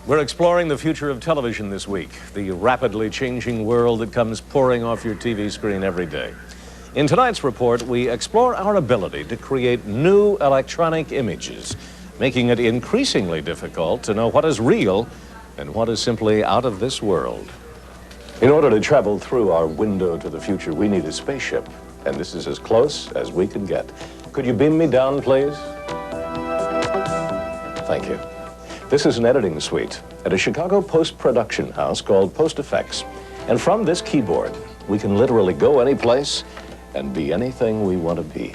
We're exploring the future of television this week, the rapidly changing world that comes pouring off your TV screen every day. In tonight's report, we explore our ability to create new electronic images, making it increasingly difficult to know what is real and what is simply out of this world. In order to travel through our window to the future, we need a spaceship, and this is as close as we can get. Could you beam me down, please? Thank you. This is an editing suite at a Chicago post-production house called Post Effects. And from this keyboard, we can literally go any place and be anything we want to be.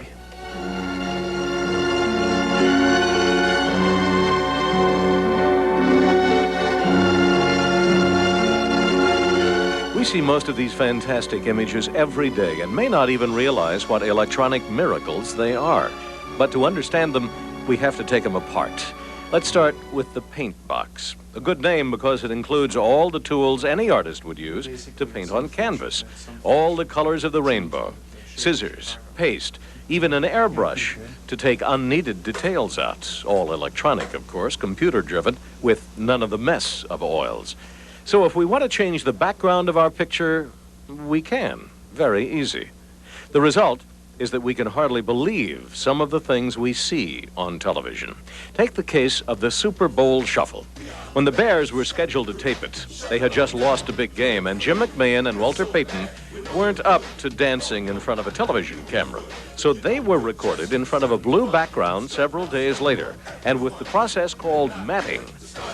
We see most of these fantastic images every day and may not even realize what electronic miracles they are. But to understand them, we have to take them apart. Let's start with the paint box. A good name because it includes all the tools any artist would use to paint on canvas. All the colors of the rainbow, scissors, paste, even an airbrush to take unneeded details out. All electronic, of course, computer-driven, with none of the mess of oils. So if we want to change the background of our picture, we can. Very easy. The result is that we can hardly believe some of the things we see on television. Take the case of the Super Bowl Shuffle. When the Bears were scheduled to tape it, they had just lost a big game, and Jim McMahon and Walter Payton weren't up to dancing in front of a television camera. So they were recorded in front of a blue background several days later, and with the process called matting,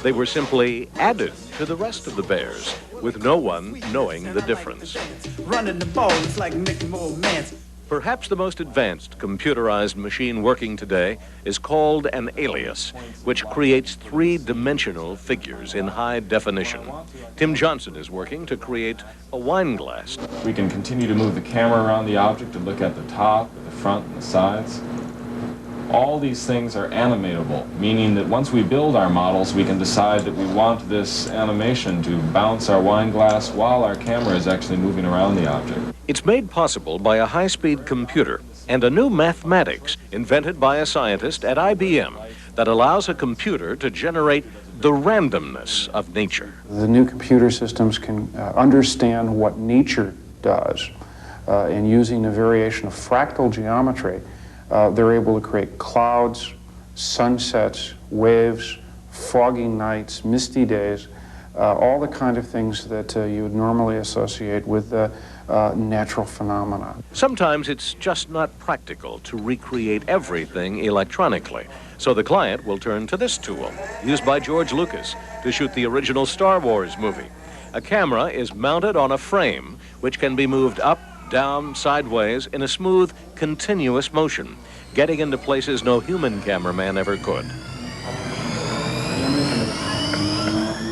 they were simply added to the rest of the Bears, with no one knowing the difference. Running the ball is like making more mans. Perhaps the most advanced computerized machine working today is called an alias, which creates three-dimensional figures in high definition. Tim Johnson is working to create a wine glass. We can continue to move the camera around the object to look at the top, the front, and the sides. All these things are animatable, meaning that once we build our models, we can decide that we want this animation to bounce our wine glass while our camera is actually moving around the object. It's made possible by a high-speed computer and a new mathematics invented by a scientist at IBM that allows a computer to generate the randomness of nature. The new computer systems can understand what nature does, and using a variation of fractal geometry, they're able to create clouds, sunsets, waves, foggy nights, misty days, all the kind of things that you would normally associate with natural phenomena. Sometimes it's just not practical to recreate everything electronically, so the client will turn to this tool, used by George Lucas to shoot the original Star Wars movie. A camera is mounted on a frame which can be moved up, down, sideways in a smooth, continuous motion, getting into places no human cameraman ever could.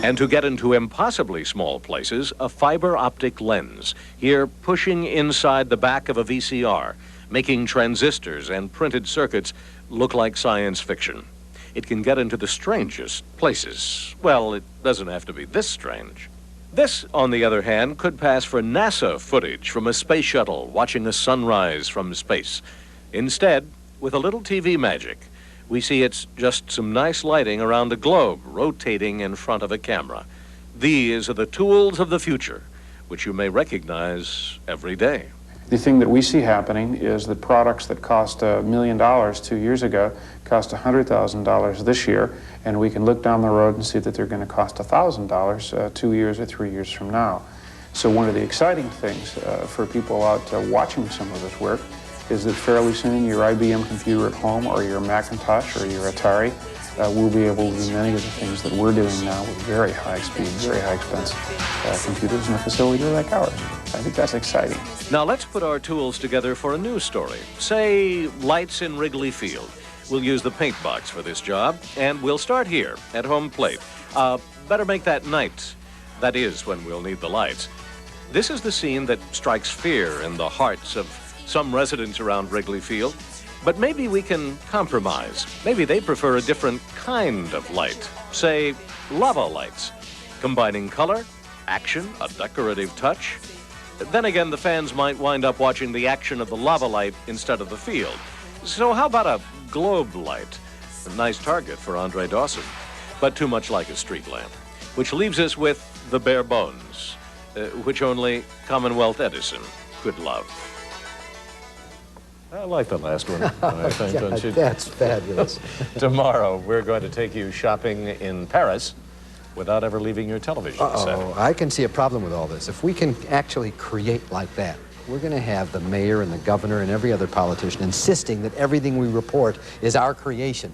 And to get into impossibly small places, a fiber optic lens, here pushing inside the back of a VCR, making transistors and printed circuits look like science fiction. It can get into the strangest places. Well, it doesn't have to be this strange. This, on the other hand, could pass for NASA footage from a space shuttle watching a sunrise from space. Instead, with a little TV magic, we see it's just some nice lighting around a globe rotating in front of a camera. These are the tools of the future, which you may recognize every day. The thing that we see happening is that products that cost $1 million 2 years ago cost $100,000 this year, and we can look down the road and see that they're going to cost $1,000 2 years or 3 years from now. So one of the exciting things for people out watching some of this work is that fairly soon your IBM computer at home or your Macintosh or your Atari will be able to do many of the things that we're doing now with very high speed, very high expense computers in a facility like ours. I think that's exciting. Now let's put our tools together for a news story. Say, lights in Wrigley Field. We'll use the paint box for this job, and we'll start here at home plate. Better make that night. That is when we'll need the lights. This is the scene that strikes fear in the hearts of some residents around Wrigley Field. But maybe we can compromise. Maybe they prefer a different kind of light. Say, lava lights, combining color, action, a decorative touch. Then again, the fans might wind up watching the action of the lava light instead of the field. So how about a globe light? A nice target for Andre Dawson, but too much like a street lamp. which leaves us with the bare bones, which only Commonwealth Edison could love. I like the last one, I think, Yeah, don't you? that's fabulous. Tomorrow, we're going to take you shopping in Paris without ever leaving your television set. I can see a problem with all this. If we can actually create like that, we're going to have the mayor and the governor and every other politician insisting that everything we report is our creation.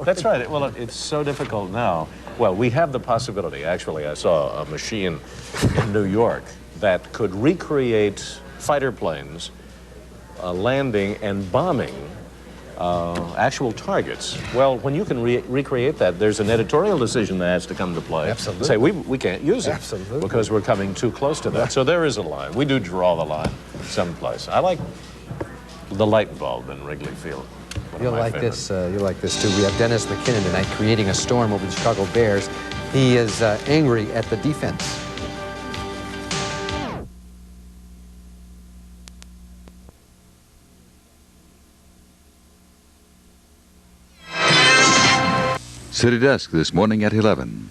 That's right. Well, it's so difficult now. Well, we have the possibility. Actually, I saw a machine in New York that could recreate fighter planes landing and bombing actual targets. Well, when you can recreate that, there's an editorial decision that has to come to play. Absolutely. Say, we can't use it. Absolutely. Because we're coming too close to that. So there is a line. We do draw the line someplace. I like the light bulb in Wrigley Field. You'll like this too. We have Dennis McKinnon tonight creating a storm over the Chicago Bears. He is angry at the defense. City Desk this morning at 11.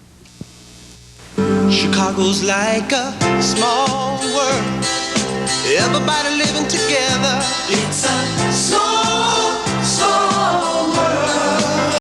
Chicago's like a small world, everybody living together. It's a small